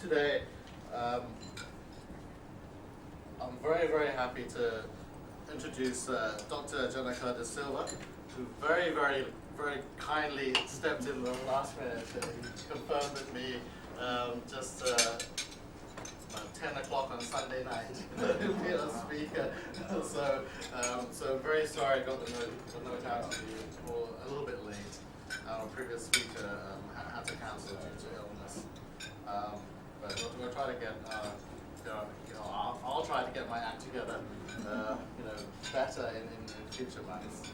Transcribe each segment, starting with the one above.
today, I'm very, very happy to introduce Dr. Janaka de Silva, who very, very, very kindly stepped in the last minute and confirmed with me just about 10 o'clock on Sunday night to be a speaker. So very sorry I got the note out to you for a little bit late. Our previous speaker had to cancel due to illness. But we'll try to get, I'll try to get my act together, better in future months.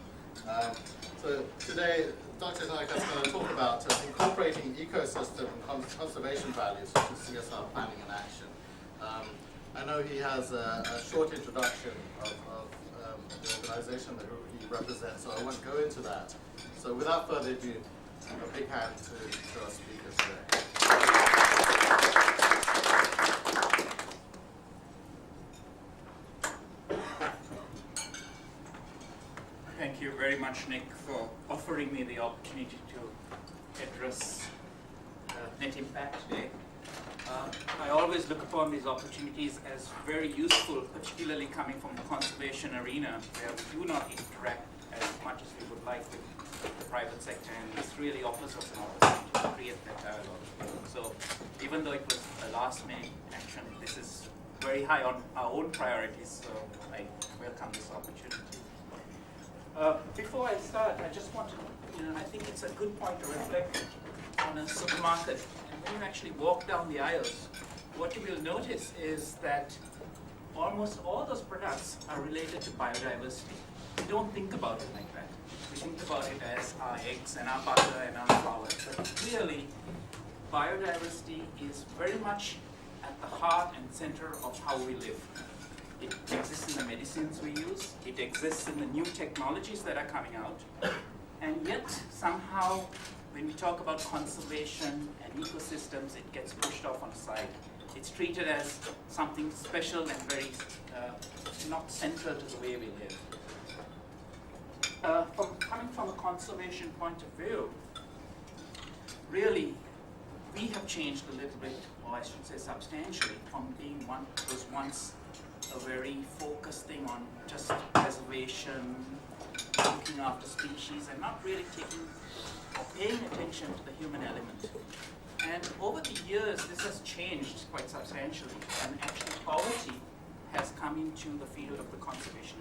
So today, Dr. Janaka is going to talk about incorporating ecosystem and conservation values into CSR planning and action. I know he has a short introduction of the organization that he represents, so I won't go into that. So without further ado, a big hand to our speakers today. Thank you very much, Nick, for offering me the opportunity to address net impact today. I always look upon these opportunities as very useful, particularly coming from the conservation arena, where we do not interact as much as we would like with the private sector, and this really offers us an opportunity to create that dialogue. So even though it was a last-minute action, this is very high on our own priorities, so I welcome this opportunity. Before I start, I just want to, I think it's a good point to reflect on a supermarket. And when you actually walk down the aisles, what you will notice is that almost all those products are related to biodiversity. We don't think about it like that. We think about it as our eggs and our butter and our flour. But really, biodiversity is very much at the heart and center of how we live. It exists in the medicines we use, it exists in the new technologies that are coming out, and yet somehow when we talk about conservation and ecosystems, it gets pushed off on the side. It's treated as something special and very not central to the way we live. Coming from a conservation point of view, really we have changed a little bit, or I should say substantially, from being one that was once a very focused thing on just preservation, looking after species, and not really taking or paying attention to the human element. And over the years, this has changed quite substantially, and actually poverty has come into the field of the conservation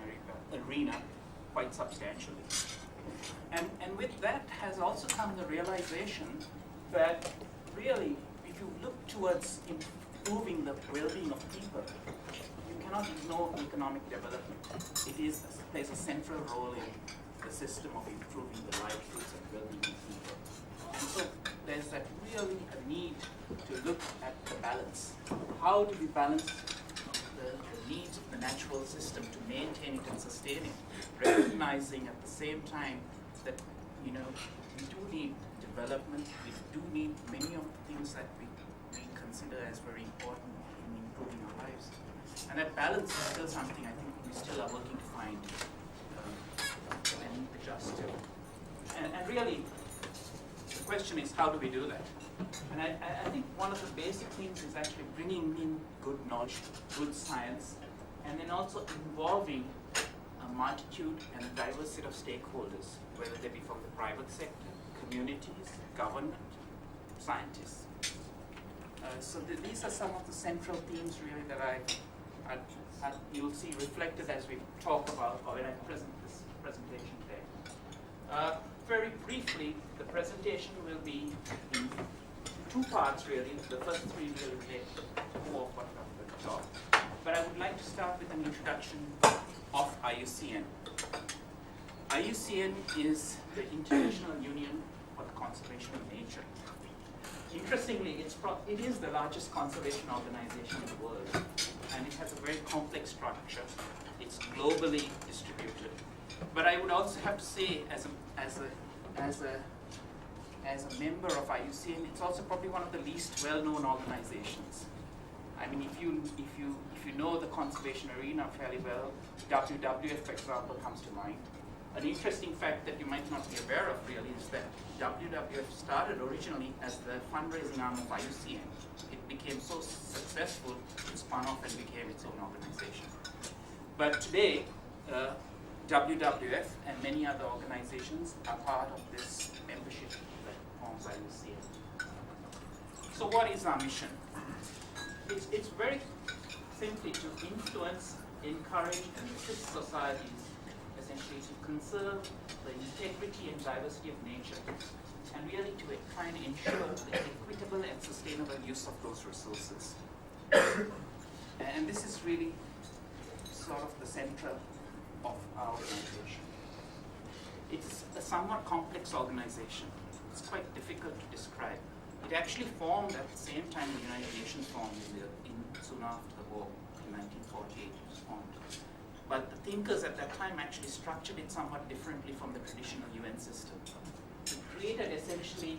arena quite substantially. And with that has also come the realization that really, if you look towards improving the well-being of people, you cannot ignore economic development. It plays a central role in the system of improving the livelihoods and well-being of people. And so there's that really a need to look at the balance. How do we balance the needs of the natural system to maintain it and sustain it, recognizing at the same time that we do need development, we do need many of the things that we consider as very important in improving our lives. And that balance is still something I think we still are working to find and adjust to. And really, the question is, how do we do that? And I think one of the basic things is actually bringing in good knowledge, good science, and then also involving a multitude and a diverse set of stakeholders, whether they be from the private sector, communities, government, scientists. So these are some of the central themes really that you'll see reflected as we talk about, or when I present this presentation today. Very briefly, the presentation will be in two parts really. The first three will relate to more of what I'm going to talk. But I would like to start with an introduction of IUCN. IUCN is the International Union for the Conservation of Nature. Interestingly, it is the largest conservation organization in the world, and it has a very complex structure. It's globally distributed. But I would also have to say, as a member of IUCN, it's also probably one of the least well-known organizations. I mean, if you know the conservation arena fairly well, WWF, for example, comes to mind. An interesting fact that you might not be aware of really is that WWF started originally as the fundraising arm of IUCN. It became so successful, it spun off and became its own organization. But today, WWF and many other organizations are part of this membership that forms IUCN. So what is our mission? It's very simply to influence, encourage, and assist societies essentially to conserve the integrity and diversity of nature, and really to try and ensure the equitable and sustainable use of those resources. And this is really sort of the center of our organization. It's a somewhat complex organization. It's quite difficult to describe. It actually formed at the same time the United Nations formed soon after the war, in 1948 it was formed. But the thinkers at that time actually structured it somewhat differently from the traditional UN system. It created essentially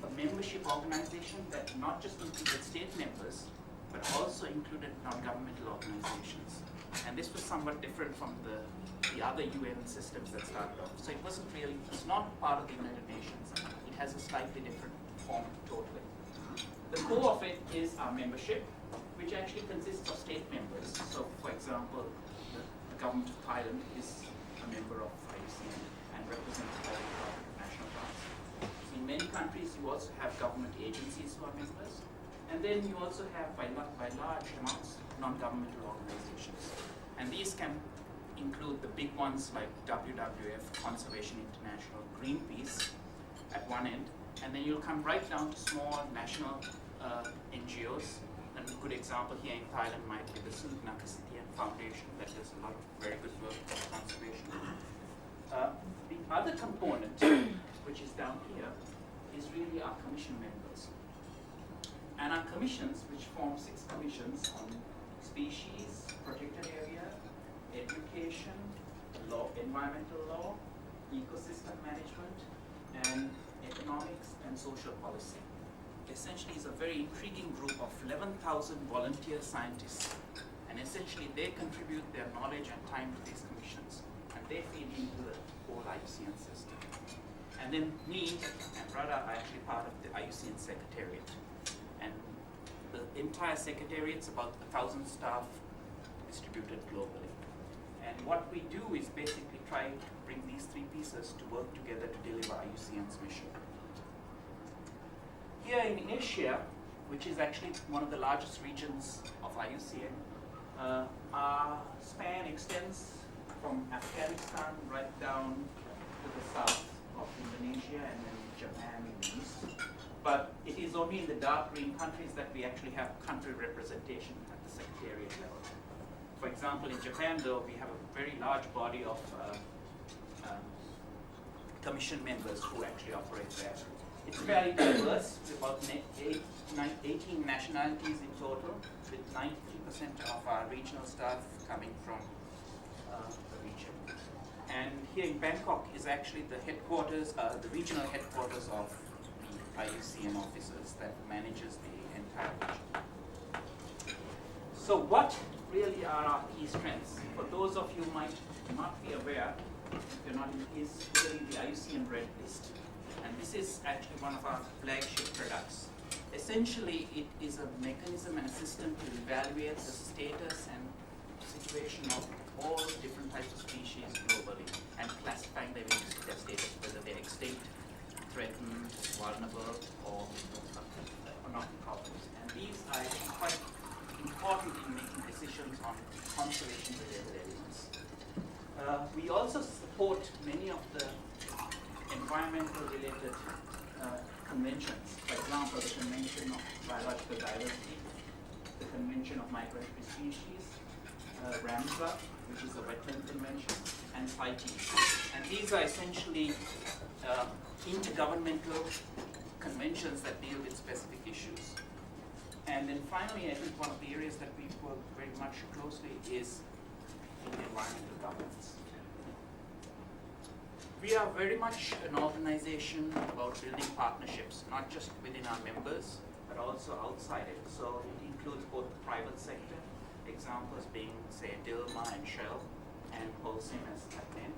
a membership organization that not just included state members, but also included non-governmental organizations. And this was somewhat different from the other UN systems that started off. So it's not part of the United Nations. It has a slightly different form totally. The core of it is our membership, which actually consists of state members. So for example, the government of Thailand is a member of IUCN and represented by the Department of National Parks. In many countries, you also have government agencies who are members. And then you also have, by large amounts, non-governmental organizations. And these can include the big ones like WWF, Conservation International, Greenpeace at one end. And then you'll come right down to small national NGOs. And a good example here in Thailand might be the Janaka Foundation that does a lot of very good work for conservation. The other component, which is down here, is really our commission members. And our commissions, which form 6 commissions on species, protected area, education, law, environmental law, ecosystem management, and economics and social policy. Essentially is a very intriguing group of 11,000 volunteer scientists. And essentially they contribute their knowledge and time to these commissions. And they feed into the whole IUCN system. And then me and Radha are actually part of the IUCN Secretariat. And the entire Secretariat's about 1,000 staff distributed globally. And what we do is basically try to bring these 3 pieces to work together to deliver IUCN's mission. Here in Asia, which is actually one of the largest regions of IUCN, our span extends from Afghanistan right down to the south of Indonesia and then Japan in the east. But it is only in the dark green countries that we actually have country representation at the secretariat level. For example, in Japan, though, we have a very large body of commission members who actually operate there. It's fairly diverse, with about 18 nationalities in total, with 93% of our regional staff coming from the region. And here in Bangkok is actually the headquarters, the regional headquarters of the IUCN officers that manages the entire region. So what really are our key strengths? For those of you who might not be aware, if you're not in, is really the IUCN Red List. And this is actually one of our flagship products. Essentially, it is a mechanism and a system to evaluate the status and situation of all different types of species globally and classifying them into their status, whether they're extinct, threatened, vulnerable, or not problems. And these are quite important in making decisions on conservation-related elements. We also support many of the environmental-related conventions. For example, the Convention of Biological Diversity, the Convention of Migratory Species, RAMSA, which is a wetland convention, and CITES. And these are essentially intergovernmental conventions that deal with specific issues. And then finally, I think one of the areas that we work very much closely is in the environmental governance. We are very much an organization about building partnerships, not just within our members, but also outside it. So it includes both the private sector, examples being, say, Dilma and Shell, and Holcim as that name,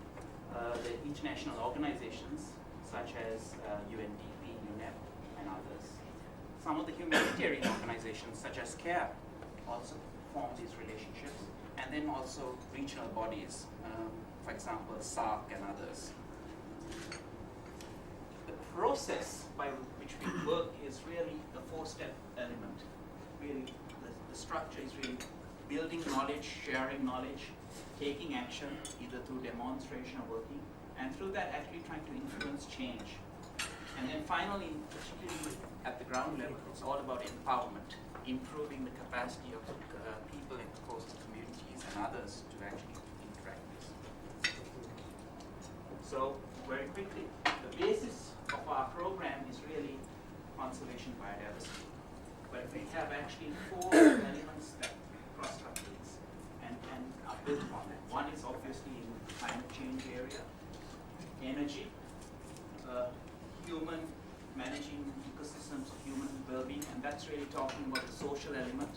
the international organizations such as UNDP, UNEP, and others. Some of the humanitarian organizations such as CARE also form these relationships, and then also regional bodies, for example, SARC and others. The process by which we work is really a four-step element. Really, the structure is really building knowledge, sharing knowledge, taking action, either through demonstration or working, and through that actually trying to influence change. And then finally, particularly at the ground level, it's all about empowerment, improving the capacity of people in coastal communities and others to actually interact with this. So, very quickly, the basis of our program is really conservation biodiversity. But we have actually four elements that cross-cut these and are built on that. One is obviously in the climate change area, energy, human managing ecosystems of human well-being, and that's really talking about the social element,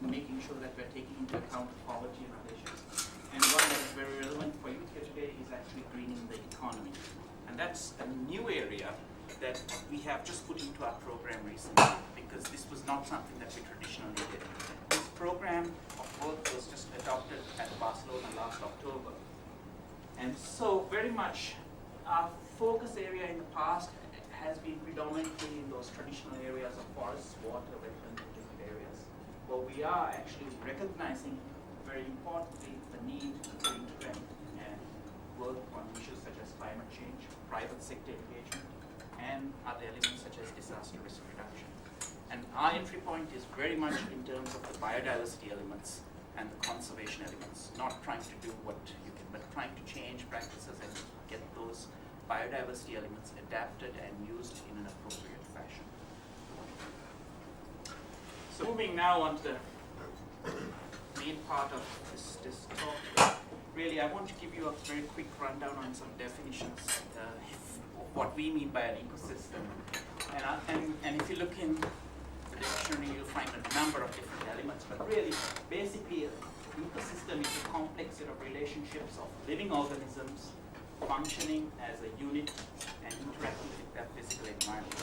making sure that we're taking into account poverty and other issues. And one that is very relevant for you here today is actually greening the economy. And that's a new area that we have just put into our program recently, because this was not something that we traditionally did. This program of work was just adopted at Barcelona last October. And so very much our focus area in the past has been predominantly in those traditional areas of forests, water, wetland, different areas. But we are actually recognizing, very importantly, the need to interact and work on issues such as climate change, private sector engagement, and other elements such as disaster risk reduction. And our entry point is very much in terms of the biodiversity elements and the conservation elements, not trying to do what you can, but trying to change practices and get those biodiversity elements adapted and used in an appropriate fashion. So moving now on to the main part of this talk, really I want to give you a very quick rundown on some definitions of what we mean by an ecosystem. And if you look in the dictionary, you'll find a number of different elements, but really, basically, an ecosystem is a complex set of relationships of living organisms functioning as a unit and interacting with their physical environment.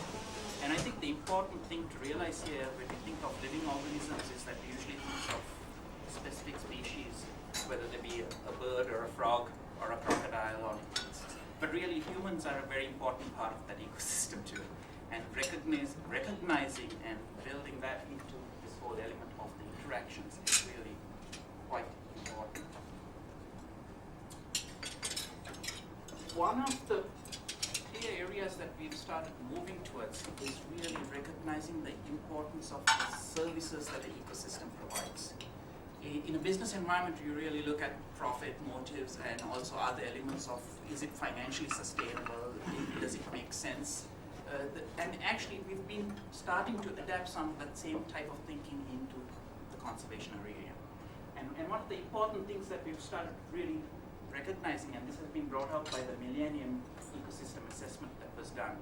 And I think the important thing to realize here when we think of living organisms is that we usually think of specific species, whether they be a bird or a frog or a crocodile or but really humans are a very important part of that ecosystem too. And recognizing and building that into this whole element of the interactions is really quite important. One of the clear areas that we've started moving towards is really recognizing the importance of the services that the ecosystem provides. In a business environment, you really look at profit motives and also other elements of, is it financially sustainable, does it make sense? And actually, we've been starting to adapt some of that same type of thinking into the conservation area. And one of the important things that we've started really recognizing, and this has been brought up by the Millennium Ecosystem Assessment that was done,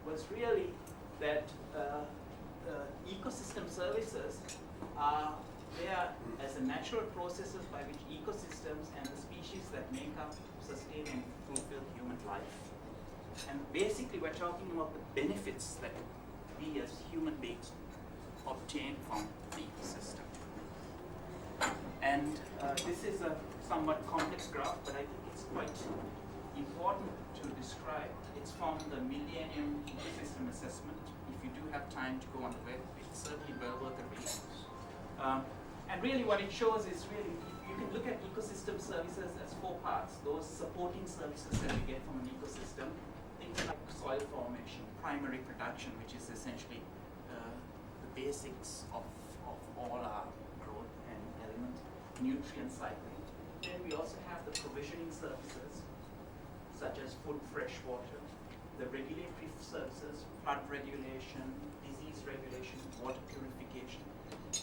was really that ecosystem services are there as the natural processes by which ecosystems and the species that make up, sustain, and fulfill human life. And basically, we're talking about the benefits that we as human beings obtain from the ecosystem. And this is a somewhat complex graph, but I think it's quite important to describe. It's from the Millennium Ecosystem Assessment. If you do have time to go on the web, it's certainly well worth a read. And really what it shows is really, you can look at ecosystem services as four parts. Those supporting services that you get from an ecosystem, things like soil formation, primary production, which is essentially the basics of all our growth and element, nutrient cycling. Then we also have the provisioning services, such as food, fresh water, the regulatory services, flood regulation, disease regulation, water purification.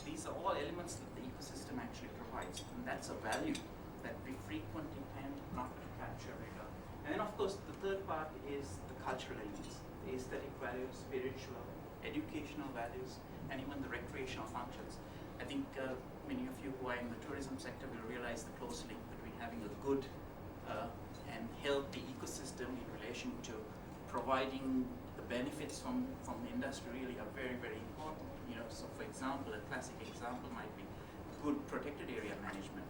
These are all elements that the ecosystem actually provides, and that's a value that we frequently tend not to capture later. And then of course the third part is the cultural elements, the aesthetic values, spiritual, educational values, and even the recreational functions. I think many of you who are in the tourism sector will realize the close link between having a good and healthy ecosystem in relation to providing the benefits from the industry really are very, very important. So for example, a classic example might be good protected area management,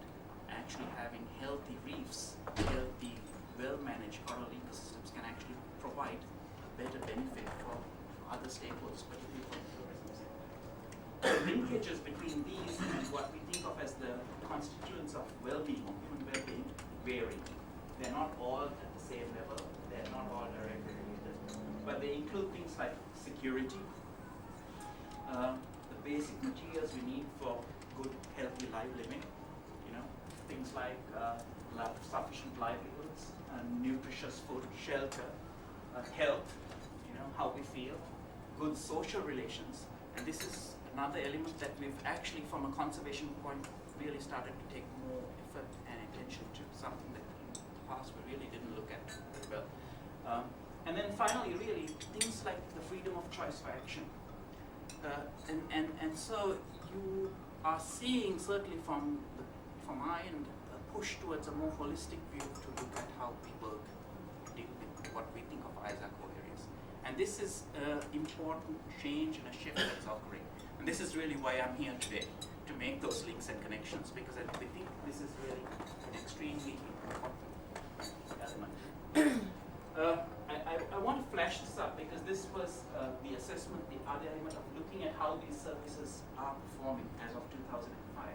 actually having healthy reefs, healthy, well-managed coral ecosystems can actually provide a better benefit for other stakeholders, particularly for the tourism sector. The linkages between these and what we think of as the constituents of well-being or human well-being vary. They're not all at the same level, they're not all directly related, but they include things like security, the basic materials we need for good, healthy life living, things like sufficient livelihoods, nutritious food, shelter, health, how we feel, good social relations. And this is another element that we've actually, from a conservation point, really started to take more effort and attention to, something that in the past we really didn't look at very well. And then finally, really, things like the freedom of choice for action. And so you are seeing, certainly from our end, a push towards a more holistic view to look at how people deal with what we think of as our core areas. And this is an important change and a shift that's occurring. And this is really why I'm here today, to make those links and connections, because we think this is really an extremely important element. I want to flash this up because this was the assessment, the other element of looking at how these services are performing as of 2005.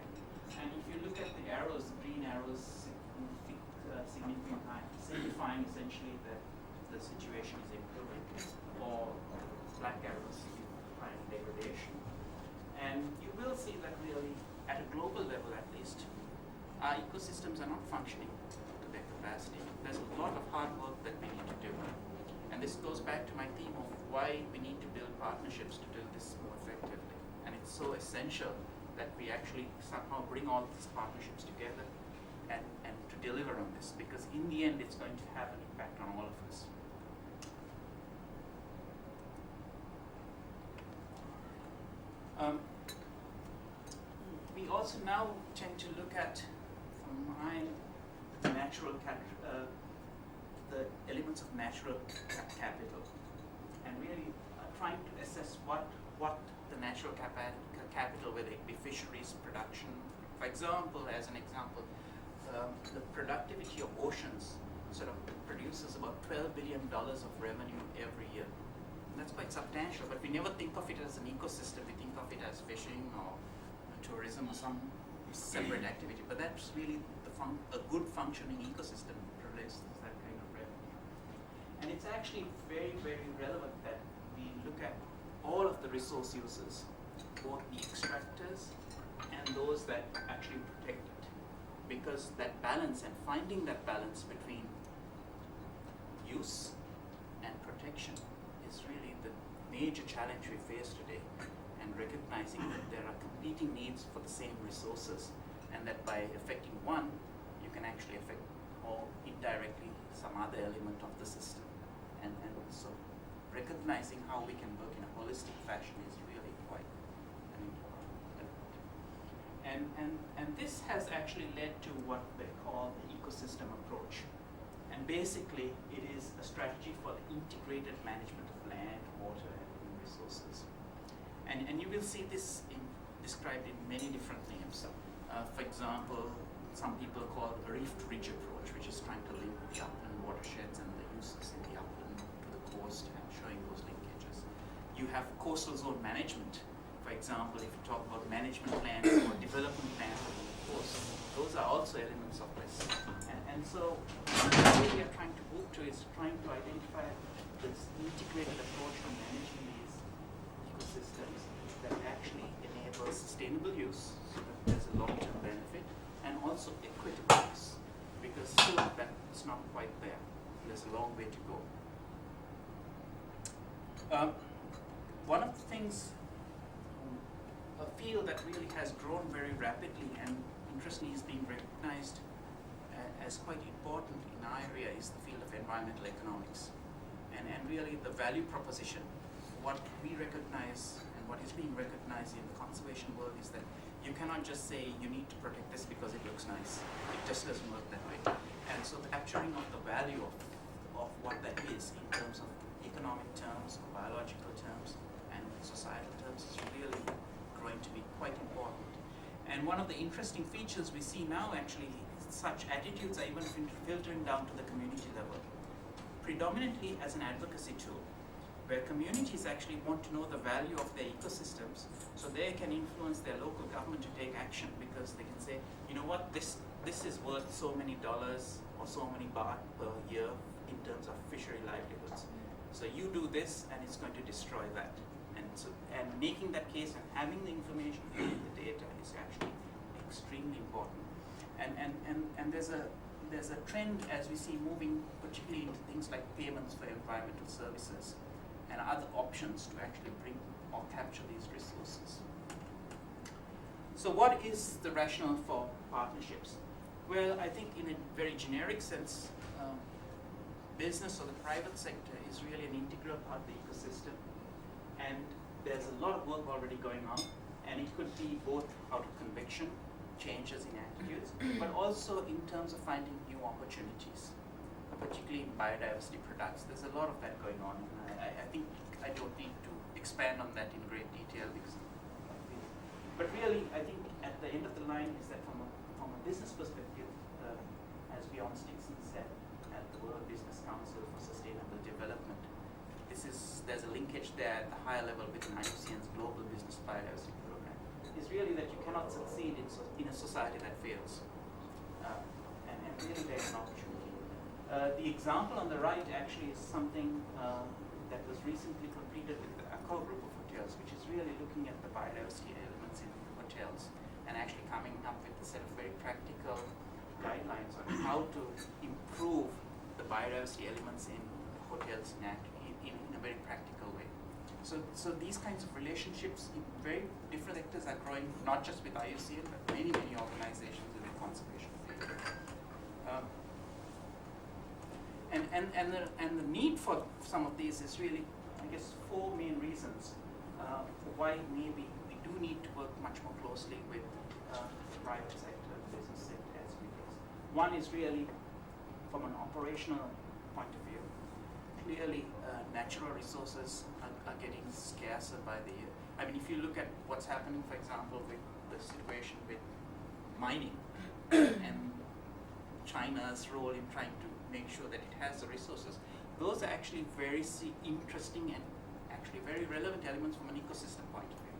And if you look at the arrows, the green arrows signifying essentially that the situation is improving, or black arrows signifying degradation. And you will see that really, at a global level at least, our ecosystems are not functioning to their capacity. There's a lot of hard work that we need to do. And this goes back to my theme of why we need to build partnerships to do this more effectively. And it's so essential that we actually somehow bring all these partnerships together and to deliver on this, because in the end it's going to have an impact on all of us. We also now tend to look at, from mine, the natural the elements of natural capital, and really trying to assess what the natural capital, whether it be fisheries, production. For example, as an example, the productivity of oceans sort of produces about $12 billion of revenue every year. And that's quite substantial, but we never think of it as an ecosystem. We think of it as fishing or tourism or some separate activity, but that's really a good functioning ecosystem produces that kind of revenue. And it's actually very, very relevant that we look at all of the resource users, both the extractors and those that actually protect it, because that balance and finding that balance between use and protection is really the major challenge we face today, and recognizing that there are competing needs for the same resources, and that by affecting one, you can actually affect, or indirectly, some other element of the system. And so recognizing how we can work in a holistic fashion is really quite an important element. And this has actually led to what they call the ecosystem approach. And basically, it is a strategy for the integrated management of land, water, and human resources. And you will see this described in many different names. For example, some people call a reef-to-ridge approach, which is trying to link the upland watersheds and the uses in the upland to the coast and showing those linkages. You have coastal zone management. For example, if you talk about management plans or development plans along the coast, those are also elements of this. And so what we are trying to move to is trying to identify this integrated approach to managing these ecosystems that actually enables sustainable use, so that there's a long-term benefit, and also equitable use, because still that's not quite there. There's a long way to go. One of the things, a field that really has grown very rapidly and interestingly is being recognized as quite important in our area, is the field of environmental economics. And really the value proposition, what we recognize and what is being recognized in the conservation world is that you cannot just say you need to protect this because it looks nice. It just doesn't work that way. And so the capturing of the value of what that is in terms of economic terms, biological terms, and societal terms is really going to be quite important. And one of the interesting features we see now actually, such attitudes are even filtering down to the community level, predominantly as an advocacy tool, where communities actually want to know the value of their ecosystems so they can influence their local government to take action, because they can say, you know what, this is worth so many dollars or so many baht per year in terms of fishery livelihoods. So you do this and it's going to destroy that. And making that case and having the information, the data is actually extremely important. And there's a trend, as we see, moving particularly into things like payments for environmental services and other options to actually bring or capture these resources. So what is the rationale for partnerships? Well, I think in a very generic sense, business or the private sector is really an integral part of the ecosystem, and there's a lot of work already going on, and it could be both out of conviction, changes in attitudes, but also in terms of finding new opportunities, particularly in biodiversity products. There's a lot of that going on, and I think I don't need to expand on that in great detail, because but really I think at the end of the line is that from a business perspective, as Bjorn Stinson said at the World Business Council for Sustainable Development, there's a linkage there at the higher level with IUCN's Global Business Biodiversity Program, is really that you cannot succeed in a society that fails. And really there's an opportunity. The example on the right actually is something that was recently completed with the Accor group of hotels, which is really looking at the biodiversity elements in hotels and actually coming up with a set of very practical guidelines on how to improve the biodiversity elements in hotels in a very practical way. So these kinds of relationships in very different sectors are growing, not just with IUCN, but many organizations in the conservation field. And the need for some of these is really, I guess, four main reasons why maybe we do need to work much more closely with the private sector, business sector as we do. One is really from an operational point of view. Clearly, natural resources are getting scarcer by the year. I mean, if you look at what's happening, for example, with the situation with mining and China's role in trying to make sure that it has the resources, those are actually very interesting and actually very relevant elements from an ecosystem point of view,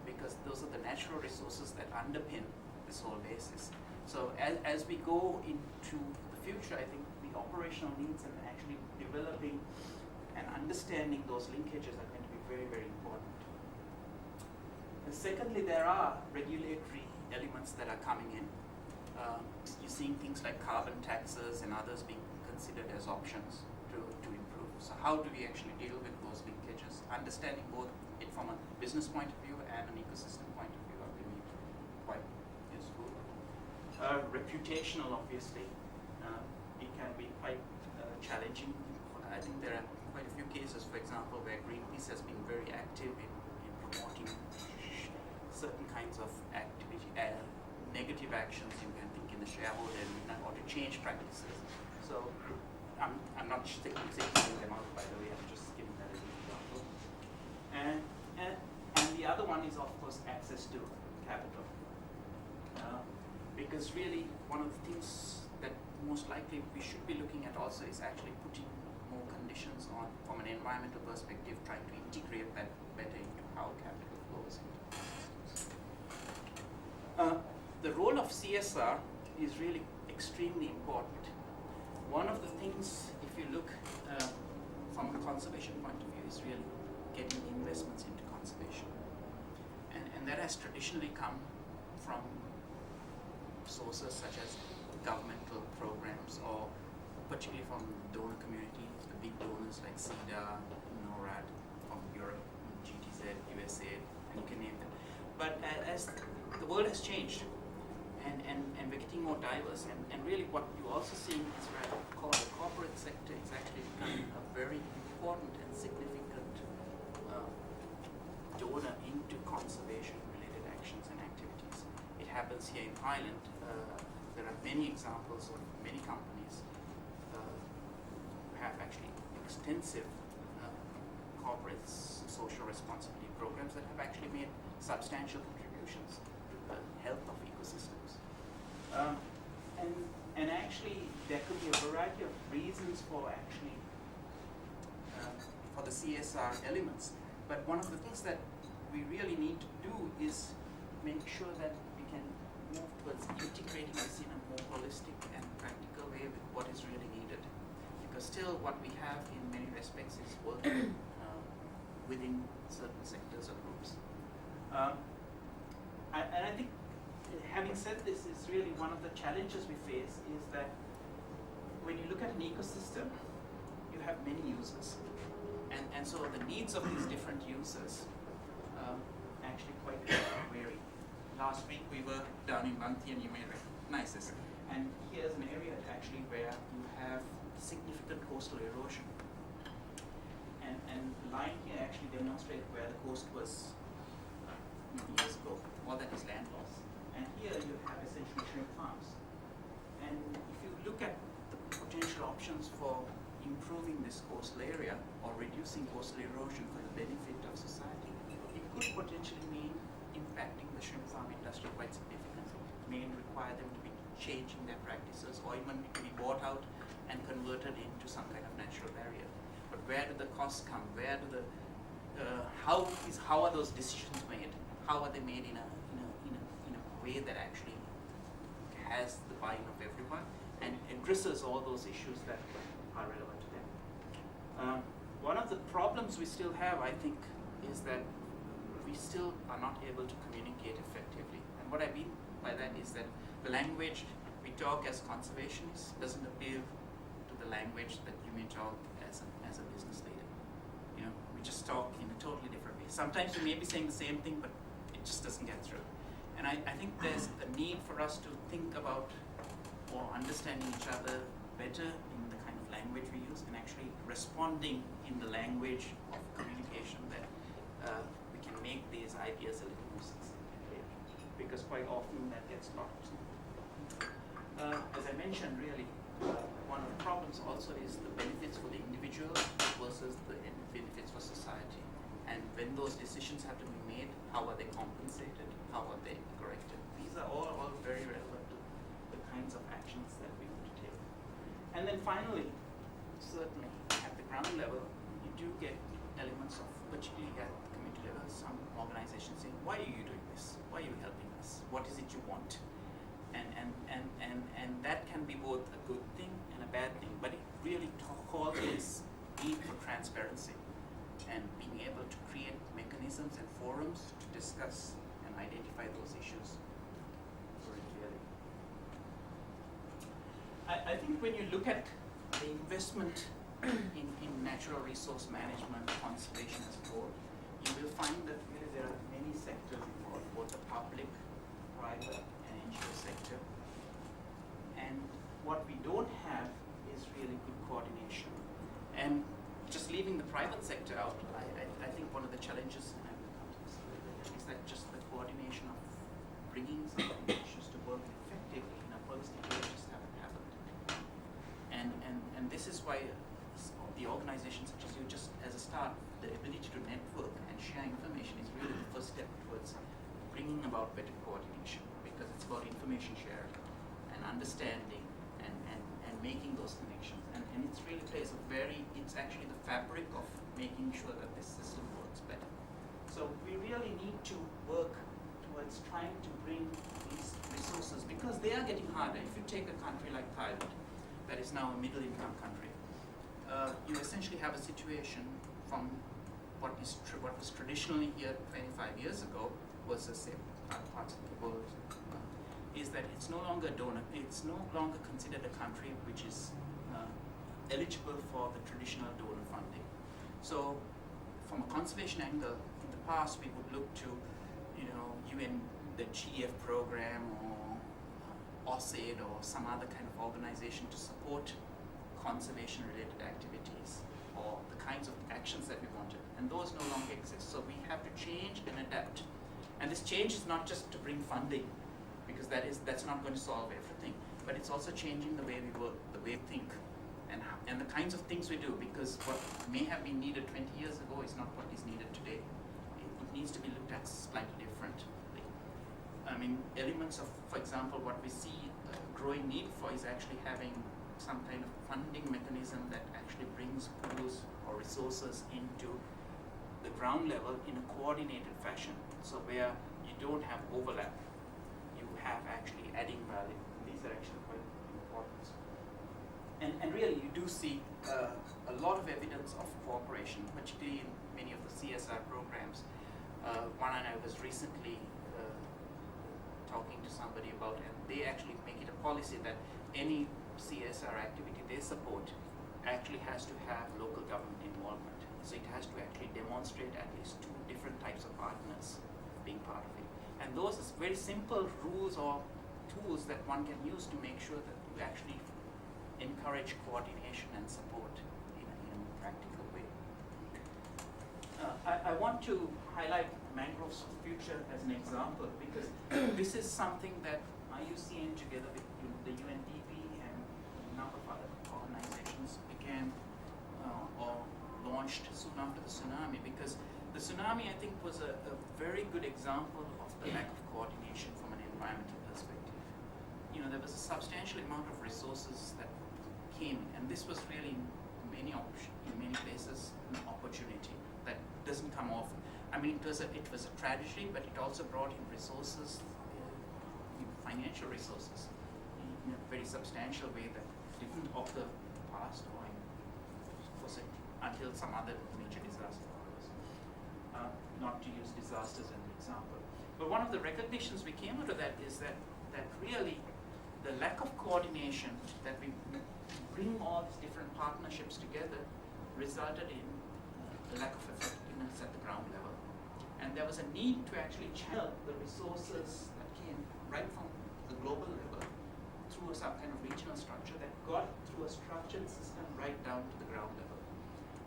because those are the natural resources that underpin this whole basis. So as we go into the future, I think the operational needs and actually developing and understanding those linkages are going to be very, very important. And secondly, there are regulatory elements that are coming in. You're seeing things like carbon taxes and others being considered as options to improve. So how do we actually deal with those linkages? Understanding both it from a business point of view and an ecosystem point of view, I believe, quite useful. Reputational, obviously, it can be quite challenging. I think there are quite a few cases, for example, where Greenpeace has been very active in promoting certain kinds of activity, negative actions, you can think, in the shareholder arena, or to change practices. So I'm not taking them out, by the way, I'm just giving that as an example. And the other one is, of course, access to capital. Because really, one of the things that most likely we should be looking at also is actually putting more conditions on, from an environmental perspective, trying to integrate that better into how capital flows into systems. The role of CSR is really extremely important. One of the things, if you look from a conservation point of view, is really getting investments into conservation. And that has traditionally come from sources such as governmental programs, or particularly from donor community, the big donors like CEDA, NORAD from Europe, GTZ, USAID, and you can name them. But as the world has changed, and we're getting more diverse, and really what you're also seeing is where the corporate sector is actually becoming a very important and significant donor into conservation-related actions and activities. It happens here in Thailand. There are many examples of many companies companies have actually extensive corporate social responsibility programs that have actually made substantial contributions to the health of ecosystems. And actually, there could be a variety of reasons for actually for the CSR elements. But one of the things that we really need to do is make sure that we can move towards integrating this in a more holistic and practical way with what is really needed. Because still what we have in many respects is working within certain sectors or groups. And I think, having said this, is really one of the challenges we face is that when you look at an ecosystem, you have many users. And so the needs of these different users actually quite vary. Last week we were down in Banthi, and you may recognize this. And here's an area actually where you have significant coastal erosion. And the line here actually demonstrates where the coast was years ago. All that is land loss. And here you have essentially shrimp farms. And if you look at the potential options for improving this coastal area or reducing coastal erosion for the benefit of society, it could potentially mean impacting the shrimp farm industry quite significantly. It may require them to be changing their practices or even to be bought out and converted into some kind of natural barrier. But where do the costs come? Where do the how are those decisions made? How are they made in a way that actually has the buy-in of everyone and addresses all those issues that are relevant to them? One of the problems we still have, I think, is that we still are not able to communicate effectively. And what I mean by that is that the language we talk as conservationists doesn't appeal to the language that you may talk as a business leader. You know, we just talk in a totally different way. Sometimes we may be saying the same thing, but it just doesn't get through. And I think there's a need for us to think about or understanding each other better in the kind of language we use and actually responding in the language of communication that we can make these ideas a little more sensitive, because quite often that gets lost. As I mentioned, really, one of the problems also is the benefits for the individual versus the benefits for society. And when those decisions have to be made, how are they compensated? How are they corrected? These are all very relevant to the kinds of actions that we want to take. And then finally, certainly at the ground level, you do get elements of, particularly at the community level, some organizations saying, why are you doing this? Why are you helping us? What is it you want? And that can be both a good thing and a bad thing, but it really calls this need for transparency and being able to create mechanisms and forums to discuss and identify those issues very clearly. I think when you look at the investment in natural resource management, conservation as a whole, you will find that really there are many sectors involved, both the public, private, and NGO sector. And what we don't have is really good coordination. And just leaving the private sector out, I think one of the challenges, and I will come to this a little bit, is that just the coordination of bringing some issues to work effectively in a holistic way just haven't happened. And this is why the organizations such as you, just as a start, the ability to network and share information is really the first step towards bringing about better coordination, because it's about information sharing and understanding and making those connections. And it's really plays it's actually the fabric of making sure that this system works better. So we really need to work towards trying to bring these resources, because they are getting harder. If you take a country like Thailand, that is now a middle income country, you essentially have a situation from what was traditionally here 25 years ago versus say other parts of the world, is that it's no longer considered a country which is eligible for the traditional donor funding. So from a conservation angle, in the past we would look to, UN, the GF program, or OSAID, or some other kind of organization to support conservation related activities or the kinds of actions that we wanted. And those no longer exist. So we have to change and adapt. And this change is not just to bring funding, because that's not going to solve everything. but it's also changing the way we work, the way we think, and the kinds of things we do, because what may have been needed 20 years ago is not what is needed today. It needs to be looked at slightly differently. I mean, elements of, for example, what we see a growing need for is actually having some kind of funding mechanism that actually brings pools or resources into the ground level in a coordinated fashion. So where you don't have overlap, you have actually adding value. These are actually quite important. And really you do see a lot of evidence of cooperation, particularly in many of the CSR programs. One I was recently talking to somebody about, and they actually make it a policy that any CSR activity they support actually has to have local government involvement. So it has to actually demonstrate at least 2 different types of partners being part of it. And those are very simple rules or tools that one can use to make sure that you actually encourage coordination and support in a more practical way. I want to highlight mangrovesfuture as an example, because this is something that IUCN together with the UNDP and a number of other organizations began or launched soon after the tsunami, because the tsunami, I think, was a very good example of the lack of coordination from an environmental perspective. You know, there was a substantial amount of resources that came, and this was really in many places an opportunity that doesn't come often. I mean, it was a tragedy, but it also brought in resources, financial resources, in a very substantial way that didn't occur in the past, or until some other major disaster occurs. Not to use disasters as an example. But one of the recognitions we came out of that is that really the lack of coordination, that we bring all these different partnerships together, resulted in a lack of effectiveness at the ground level. And there was a need to actually channel the resources that came right from the global level through some kind of regional structure that got through a structured system right down to the ground level.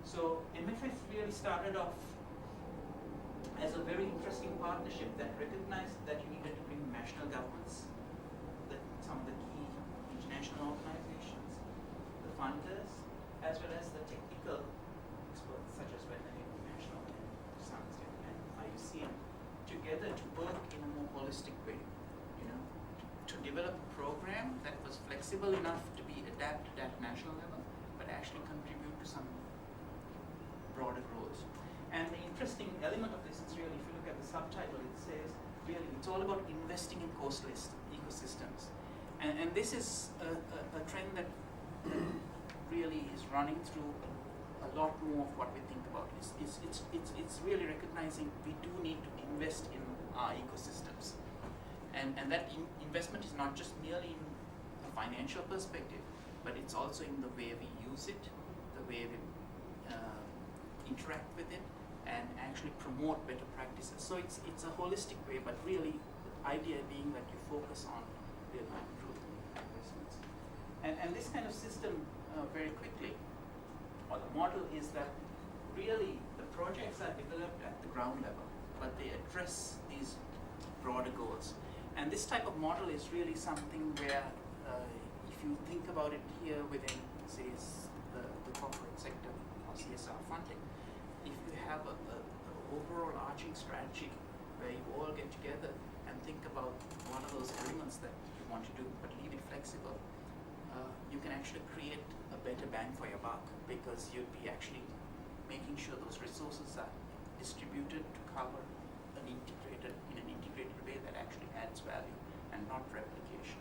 So MFF really started off as a very interesting partnership that recognized that you needed to bring national governments, some of the key international organizations, the funders, as well as the technical experts such as Veterinary International and to some extent and IUCN, together to work in a more holistic way, you know, to develop a program that was flexible enough to be adapted at national level, but actually contribute to some broader goals. And the interesting element of this is really, if you look at the subtitle, it says really it's all about investing in coastal ecosystems. And this is a trend that really is running through a lot more of what we think about. It's really recognizing we do need to invest in our ecosystems. And that investment is not just merely in a financial perspective, but it's also in the way we use it, the way we interact with it, and actually promote better practices. So it's a holistic way, but really the idea being that you focus on real improvement investments. And this kind of system, very quickly, or the model is that really the projects are developed at the ground level, but they address these broader goals. And this type of model is really something where, if you think about it here within, say, the corporate sector or CSR funding, if you have a overall arching strategy where you all get together and think about one of those elements that you want to do, but leave it flexible, you can actually create a better bang for your buck, because you'd be actually making sure those resources are distributed to cover in an integrated way that actually adds value and not replication.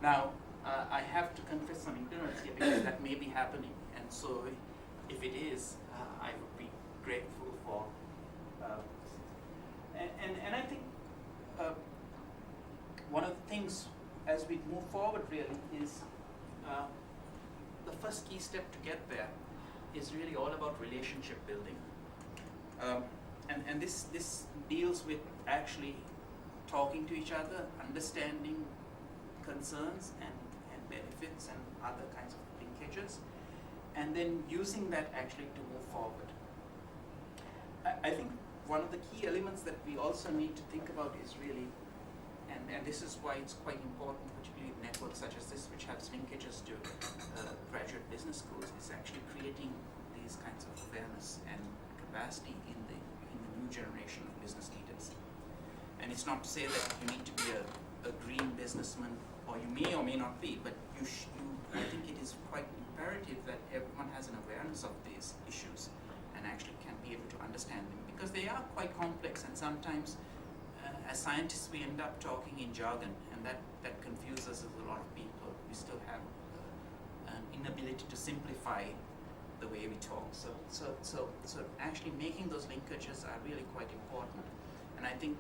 Now, I have to confess some ignorance here, because that may be happening, and so if it is, I would be grateful for. And I think one of the things as we move forward really is the first key step to get there is really all about relationship building. And this deals with actually talking to each other, understanding concerns and benefits and other kinds of linkages, and then using that actually to move forward. I think one of the key elements that we also need to think about is really and this is why it's quite important, particularly with networks such as this, which has linkages to graduate business schools, is actually creating these kinds of awareness and capacity in the new generation of business leaders. And it's not to say that you need to be a green businessman, or you may or may not be, but I think it is quite imperative that everyone has an awareness of these issues and actually can be able to understand them, because they are quite complex, and sometimes as scientists we end up talking in jargon, and that confuses a lot of people. We still have an inability to simplify the way we talk. So actually making those linkages are really quite important. And I think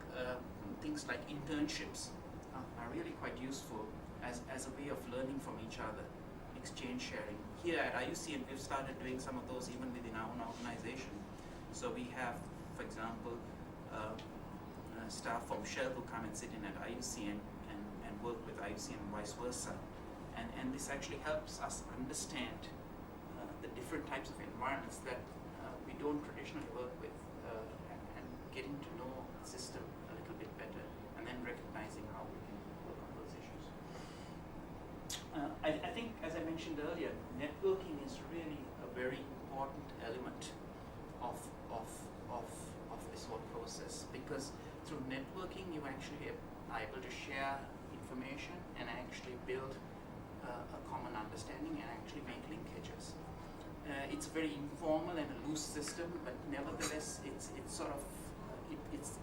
things like internships are really quite useful as a way of learning from each other, exchange sharing. Here at IUCN, we've started doing some of those even within our own organization. So we have, for example, staff from Shell who come and sit in at IUCN and work with IUCN and vice versa. And this actually helps us understand the different types of environments that we don't traditionally work with, and getting to know the system a little bit better, and then recognizing how we can work on those issues. I think, as I mentioned earlier, networking is really a very important element of this whole process, because through networking you actually are able to share information and actually build a common understanding and actually make linkages. It's a very informal and a loose system, but nevertheless it's sort of it's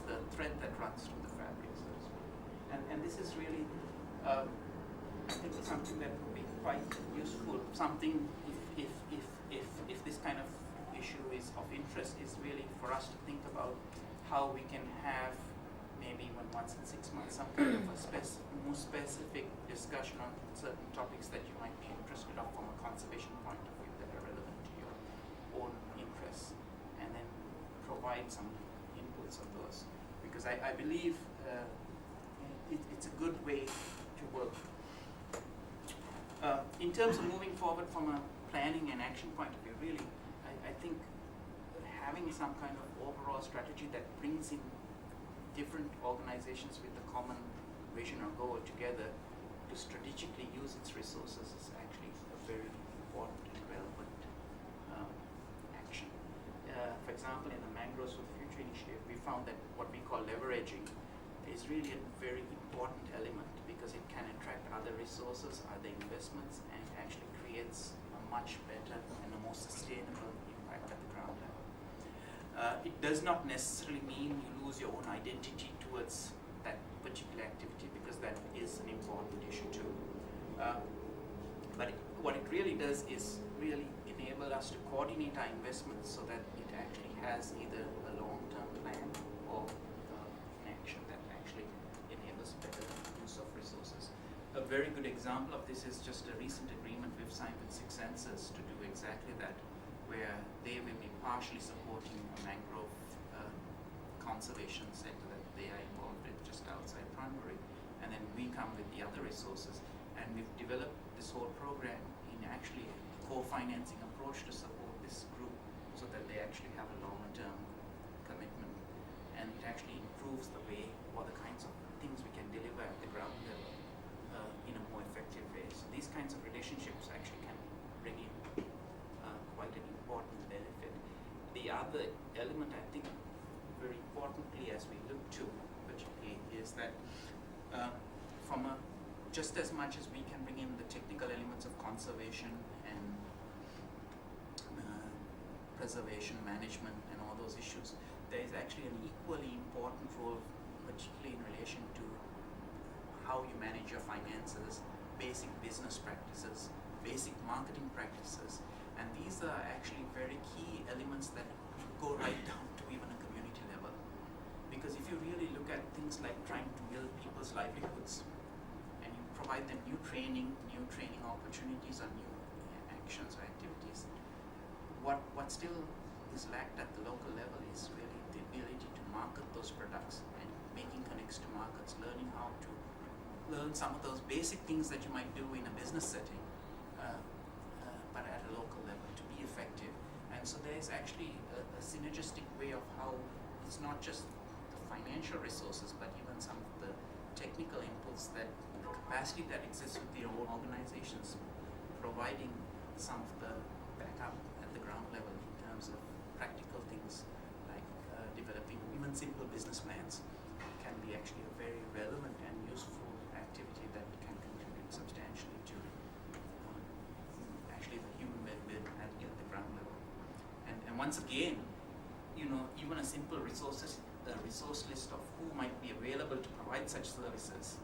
the thread that runs through the fabric, so to speak. And this is really I think something that would be quite useful. Something if this kind of issue is of interest, is really for us to think about how we can have maybe once in 6 months some kind of a more specific discussion on certain topics that you might be interested of from a conservation point of view that are relevant to your own interests, and then provide some inputs on those, because I believe it's a good way to work. In terms of moving forward from a planning and action point of view, really, I think having some kind of overall strategy that brings in different organizations with a common vision or goal together to strategically use its resources is actually a very important and relevant action. For example, in the Mangroves for the Future initiative, we found that what we call leveraging is really a very important element, because it can attract other resources, other investments, and actually creates a much better and a more sustainable impact at the ground level. It does not necessarily mean you lose your own identity towards that particular activity, because that is an important issue too. But what it really does is really enable us to coordinate our investments so that it actually has either a long-term plan or an action that actually enables better use of resources. A very good example of this is just a recent agreement we've signed with Six Senses to do exactly that, where they will be partially supporting a mangrove conservation center that they are involved with just outside Pranbury, and then we come with the other resources, and we've developed this whole program in actually a co-financing approach to support this group, so that they actually have a longer-term commitment, and it actually improves the way or the kinds of things we can deliver at the ground level in a more effective way. So these kinds of relationships actually can bring in quite an important benefit. The other element, I think, very importantly as we look to particularly, is that just as much as we can bring in the technical elements of conservation and preservation management and all those issues, there is actually an equally important role, particularly in relation to how you manage your finances, basic business practices, basic marketing practices, and these are actually very key elements that go right down to even a community level. Because if you really look at things like trying to build people's livelihoods, and you provide them new training opportunities or new actions or activities, what still is lacked at the local level is really the ability to market those products and making connects to markets, learning how to learn some of those basic things that you might do in a business setting, but at a local level to be effective. And so there is actually a synergistic way of how it's not just the financial resources, but even some of the technical inputs, that the capacity that exists with their own organizations, providing some of the backup at the ground level in terms of practical things like developing even simple business plans can be actually a very relevant and useful activity that can contribute substantially to actually the human well-being at the ground level. And once again, you know, even a simple resource list of who might be available to provide such services,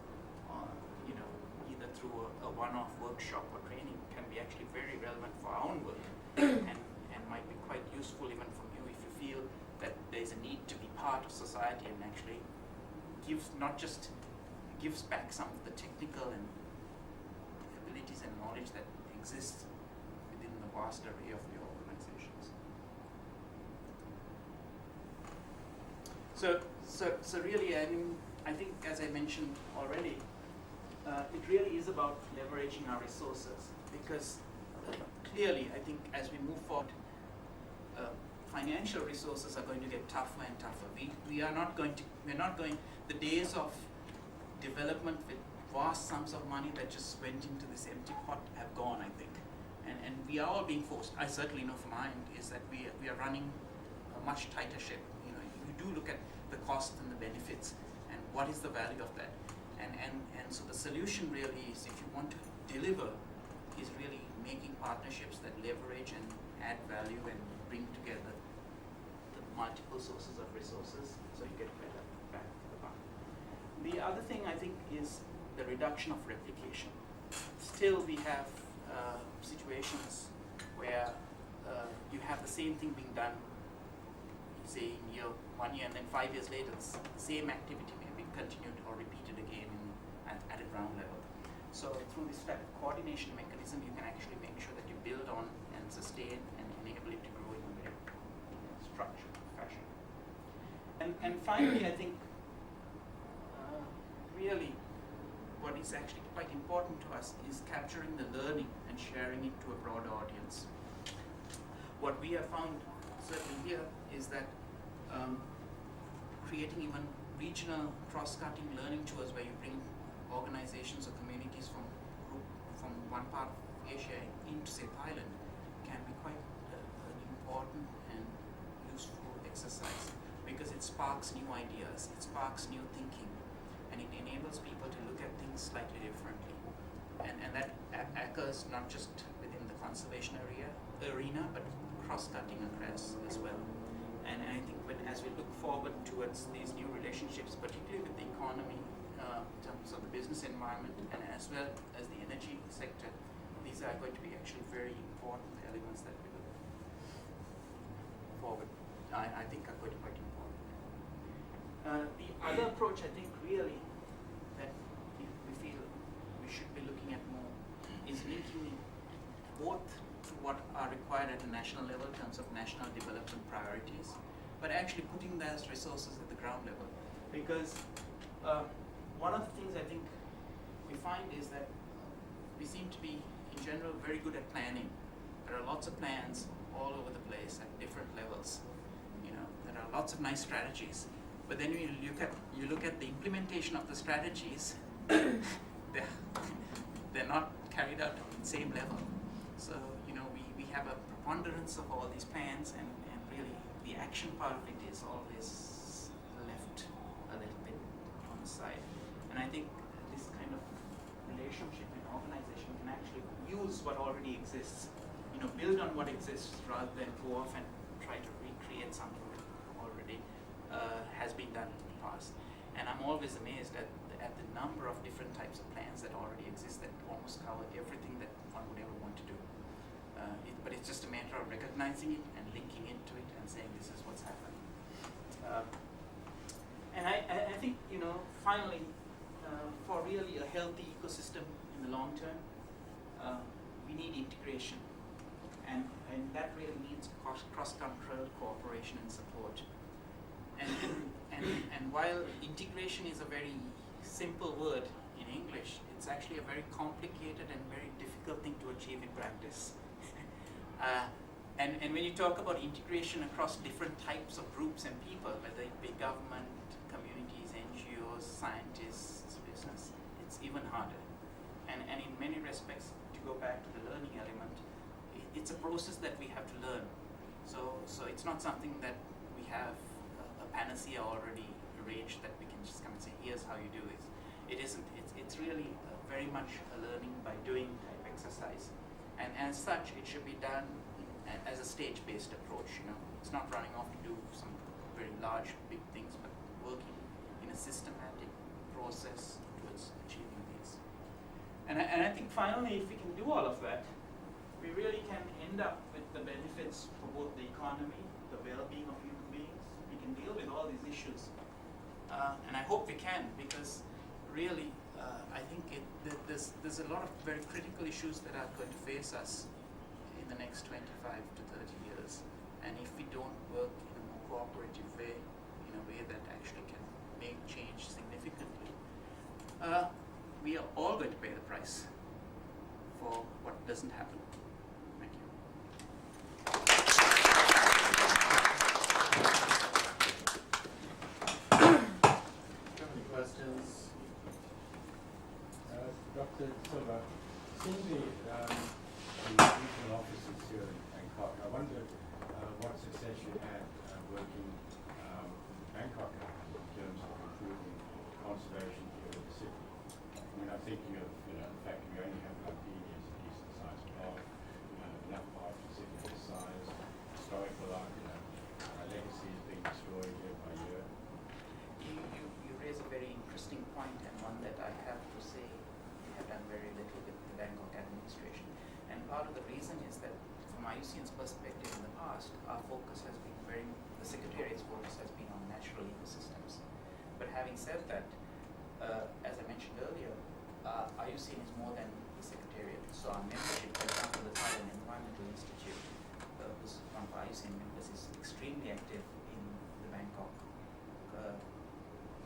you know, either through a one-off workshop or training, can be actually very relevant for our own work and might be quite useful even from you if you feel that there's a need to be part of society and actually gives back some of the technical and abilities and knowledge that exists within the vast array of your organizations. So really, I mean, I think as I mentioned already, it really is about leveraging our resources, because clearly, I think as we move forward, financial resources are going to get tougher and tougher. We're not going, the days of development with vast sums of money that just went into this empty pot have gone, I think. And we are all being forced, I certainly know from my end, is that we are running a much tighter ship. You know, you do look at the cost and the benefits and what is the value of that. And so the solution really is, if you want to deliver, is really making partnerships that leverage and add value and bring together the multiple sources of resources so you get better bang for the buck. The other thing I think is the reduction of replication. Still we have situations where you have the same thing being done, say in 1 year, and then 5 years later the same activity may be continued or repeated again at a ground level. So through this type of coordination mechanism, you can actually make sure that you build on and sustain and enable it to grow in a very structured fashion. And finally, I think really what is actually quite important to us is capturing the learning and sharing it to a broader audience. What we have found certainly here is that creating even regional cross-cutting learning tours where you bring organizations or communities from one part of Asia into, say, Thailand, can be quite an important and useful exercise, because it sparks new ideas, it sparks new thinking, and it enables people to look at things slightly differently. And that occurs not just within the conservation arena, but cross-cutting across as well. And I think as we look forward towards these new relationships, particularly with the economy, in terms of the business environment, and as well as the energy sector, these are going to be actually very important elements that we look forward, I think are going to be quite important. The other approach, I think, really, that we feel we should be looking at more is linking both to what are required at a national level in terms of national development priorities, but actually putting those resources at the ground level. Because one of the things I think we find is that we seem to be, in general, very good at planning. There are lots of plans all over the place at different levels. You know, there are lots of nice strategies. But then you look at the implementation of the strategies, they're not carried out at the same level. So, you know, we have a preponderance of all these plans, and really the action part of it is always left a little bit on the side. And I think this kind of relationship in organization can actually use what already exists, you know, build on what exists rather than go off and try to recreate something that already has been done in the past. And I'm always amazed at the number of different types of plans that already exist that almost cover everything that one would ever want to do. But it's just a matter of recognizing it and linking into it and saying this is what's happening. And I think, you know, finally, for really a healthy ecosystem in the long term, we need integration. And that really means cross-cultural cooperation and support. And while integration is a very simple word in English, it's actually a very complicated and very difficult thing to achieve in practice. And when you talk about integration across different types of groups and people, whether it be government, community, scientist's business, it's even harder. And in many respects, to go back to the learning element, it's a process that we have to learn. So it's not something that we have a panacea already arranged that we can just come and say, here's how you do it. It isn't. It's really very much a learning by doing type exercise. And as such, it should be done as a stage-based approach. It's not running off to do some very large, big things, but working in a systematic process towards achieving these. And I think finally, if we can do all of that, we really can end up with the benefits for both the economy, the well-being of human beings. We can deal with all these issues. And I hope we can, because really, I think there's a lot of very critical issues that are going to face us in the next 25 to 30 years. And if we don't work in a more cooperative way, in a way that actually can make change significantly, we are all going to pay the price for what doesn't happen. Thank you. Do you have any questions? Dr. Silva, seeing the regional offices here in Bangkok, I wonder what success you had working Bangkok in terms of improving conservation here in the city. I mean, I think you have, in fact, we only have enough PD as a decent sized park, enough parks for city this size, historical legacy is being destroyed year by year. You raise a very interesting point, and one that I have to say we have done very little with the Bangkok administration. And part of the reason is that from IUCN's perspective in the past, our focus has been the Secretariat's focus has been on natural ecosystems. But having said that, as I mentioned earlier, IUCN is more than the Secretariat. So our membership, for example, the Thailand Environmental Institute, who's one of our IUCN members, is extremely active in the Bangkok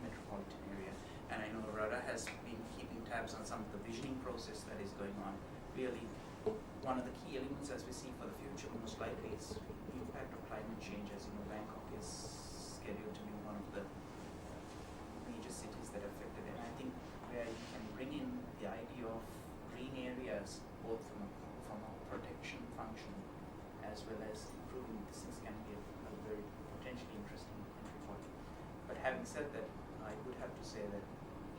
metropolitan area. And I know Radha has been keeping tabs on some of the visioning process that is going on. Really, one of the key elements as we see for the future most likely is the impact of climate change. As you know, Bangkok is scheduled to be one of the major cities that are affected. And I think where you can bring in the idea of green areas, both from a protection function as well as improving these things, can be a very potentially interesting entry point. But having said that, I would have to say that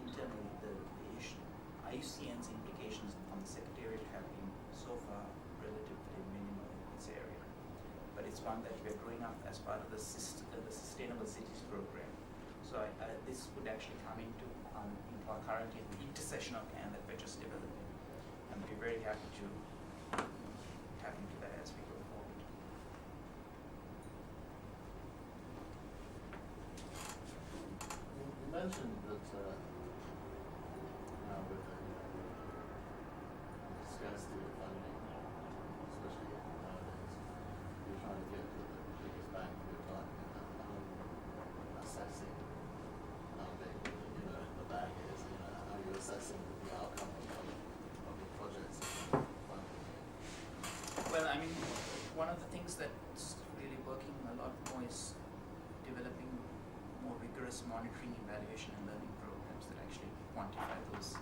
internally the issue, IUCN's implications on the Secretariat have been so far relatively minimal in this area. But it's one that we are growing up as part of the Sustainable Cities program. So this would actually come into our currently the intersessional plan that we're just developing. And we're very happy to tap into that as we go forward. You mentioned that now with the scarcity of funding, especially nowadays, you're trying to get the biggest bang for your buck, assessing how big the bag is, how you're assessing the outcome of the projects funding. Well, I mean, one of the things that's really working a lot more is developing more rigorous monitoring, evaluation, and learning programs that actually quantify those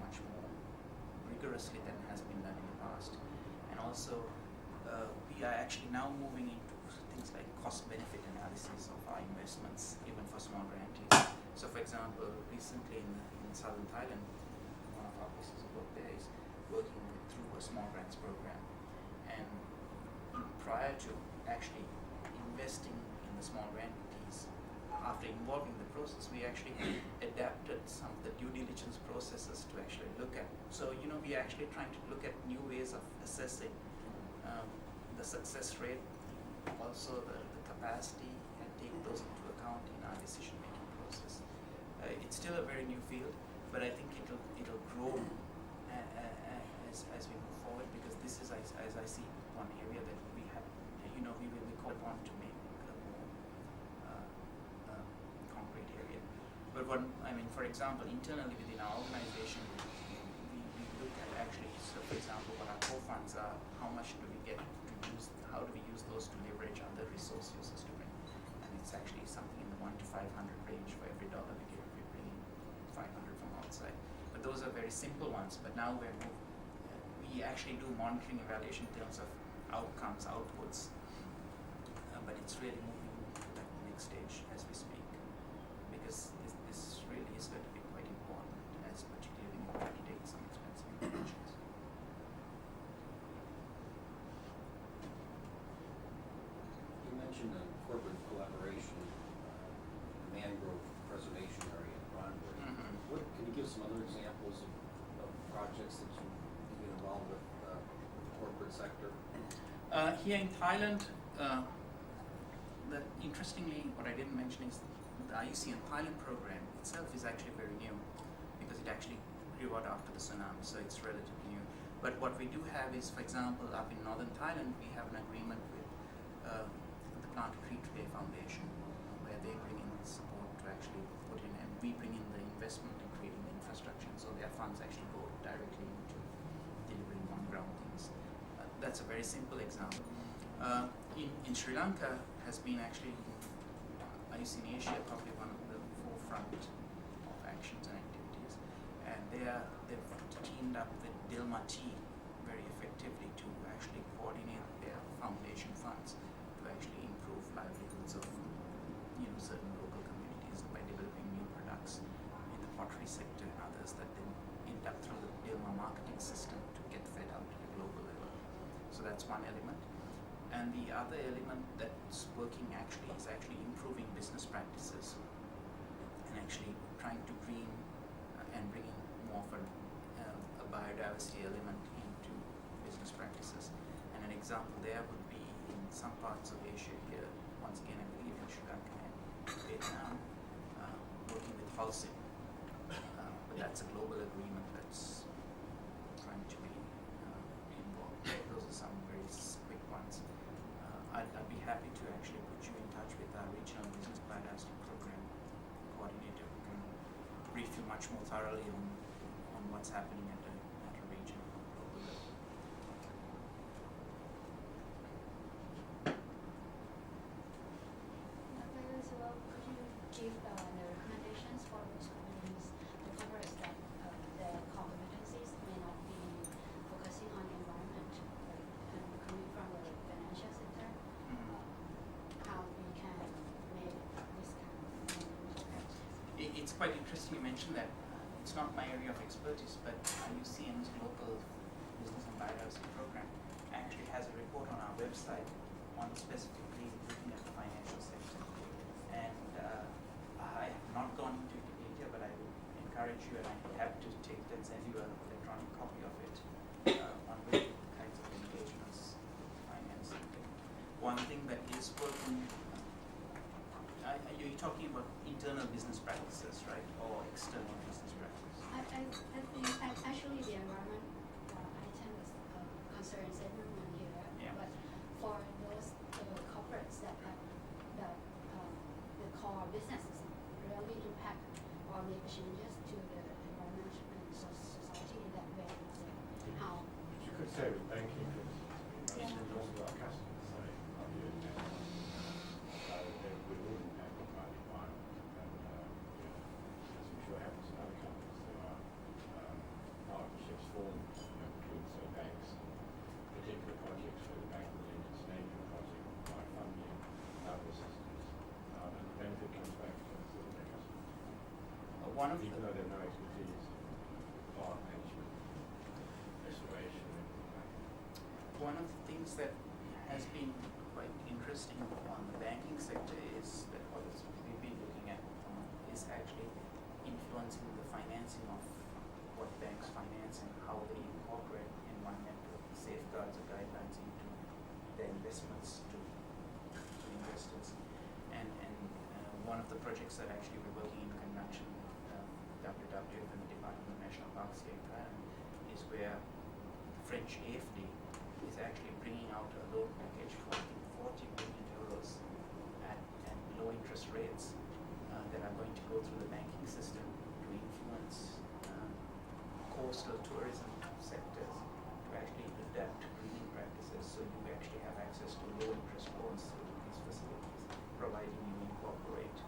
much more rigorously than has been done in the past. And also, we are actually now moving into things like cost-benefit analysis of our investments, even for small grantees. So, for example, recently in southern Thailand, one of our places of work there is working through a small grants program. And prior to actually investing in the small grantees, after involving the process, we actually adapted some of the due diligence processes to actually look at. So, we are actually trying to look at new ways of assessing the success rate, also the capacity, and take those into account in our decision-making process. It's still a very new field, but I think it'll grow as we move forward, because this is, as I see, one area that we have, we will call upon to make a more concrete area. But for example, internally within our organization, we look at actually, so for example, what our core funds are, how much do we get to use, how do we use those to leverage other resource users to bring? And it's actually something in the 1 to 500 range for every dollar we bring in. those are very simple ones, but now we actually do monitoring evaluation in terms of outcomes, outputs, but it's really moving to that next stage as we speak, because this really is going to be quite important, as particularly when you try to take some expensive interventions. You mentioned corporate collaboration, mangrove preservation area in Ronbury. Mm-hmm. Can you give some other examples of projects that you've been involved with the corporate sector? Here in Thailand, interestingly, what I didn't mention is the IUCN Thailand program itself is actually very new, because it actually grew out after the tsunami, so it's relatively new. But what we do have is, for example, up in northern Thailand, we have an agreement with the Plant Tree Today Foundation, where they bring in support to actually put in, and we bring in the investment in creating the infrastructure, so their funds actually go directly into delivering on-ground things. That's a very simple example. In Sri Lanka has been actually, IUCN Asia, probably one of the forefront of actions and activities, and they've teamed up with Dilma Tea very effectively to actually coordinate their foundation funds to actually improve livelihoods of certain local communities by developing new products in the pottery sector and others that then end up through the Dilma marketing system to get fed out at a global level. So that's one element. And the other element that's working is actually improving business practices and actually trying to green and bring in more of a biodiversity element into business practices. And an example there would be in some parts of Asia here, once again I believe in Sri Lanka and Vietnam, working with Holcim. But that's a global agreement that's trying to be involved. Those are some very quick ones. I'd be happy to actually put you in touch with our regional business biodiversity program coordinator who can brief you much more thoroughly on what's happening at a regional or global level. So could you give the recommendations for those companies, the corporates that their core competencies may not be focusing on the environment, and coming from the financial sector, how we can make this kind of practice? It's quite interesting you mentioned that. It's not my area of expertise, but IUCN's local business and biodiversity program actually has a report on our website on specifically looking at the financial sector. And I have not gone into it in detail, but I would encourage you, and I'm happy to take that and send you an electronic copy of it on various kinds of engagements with the finance sector. One thing that is working, you're talking about internal business practices, right, or external business practices? I think actually the environment item concerns everyone here, Yeah. but for those corporates that have the core businesses really impact or make changes to the environment and society in that way, how You could say with banking, for instance, Yeah. most of our customers say, are you in that? So we will impact by the environment. And, as I'm sure happens in other companies, there are partnerships formed between banks and particular projects where the bank will lend its name to a project by funding other systems. And the benefit comes back to their customers. Even though they have no expertise in plant management, restoration, and anything like that. One of the things that has been quite interesting on the banking sector is that what we've been looking at is actually influencing the financing of what banks finance and how they incorporate environmental safeguards or guidelines into their investments to investors. And one of the projects that actually we're working in conjunction with WWF and the Department of National Parks here in Thailand is where the French AFD is actually bringing out a loan package for 40 billion euros at low interest rates that are going to go through the banking system to influence coastal tourism sectors to actually adapt to green practices, so you actually have access to low interest loans through these facilities, providing you incorporate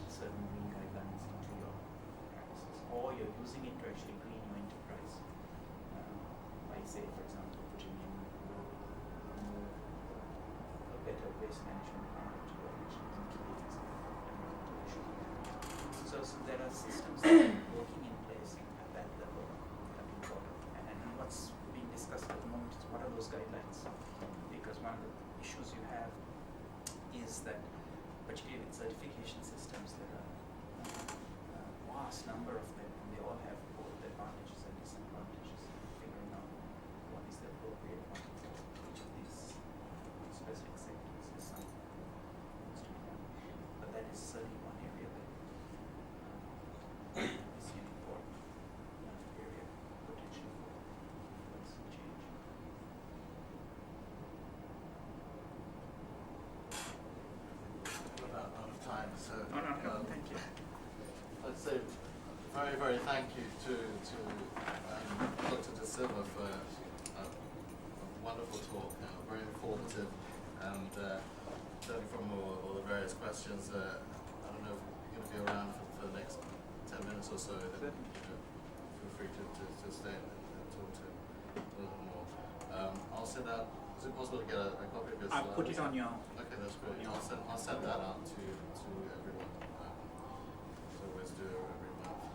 certain green guidelines into your practices, or you're using it to actually green your enterprise. By say, for example, putting in a better waste management plant or actually incubators and so there are systems that are working in place at that level that we thought of. And what's being discussed at the moment is what are those guidelines? Because one of the issues you have is that, particularly with certification systems, there are a vast number of them, and they all have both advantages and disadvantages. Figuring out what is the appropriate one for each of these specific sectors is something that needs to be done. But that is certainly one area that is an important area potentially for influence and change. We're about out of time, so No, thank you. I'd say very, very thank you to Dr. De Silva for a wonderful talk, very informative, and certainly from all the various questions. I don't know if you're going to be around for the next 10 minutes or so. Then, feel free to stay and talk to a little more. I'll send out. Is it possible to get a copy of this? I'll put it on your. Okay, that's great. I'll send that out to everyone. So always do every month.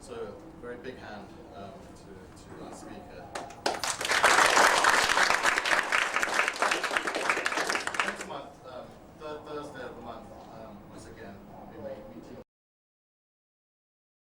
So very big hand to our speaker.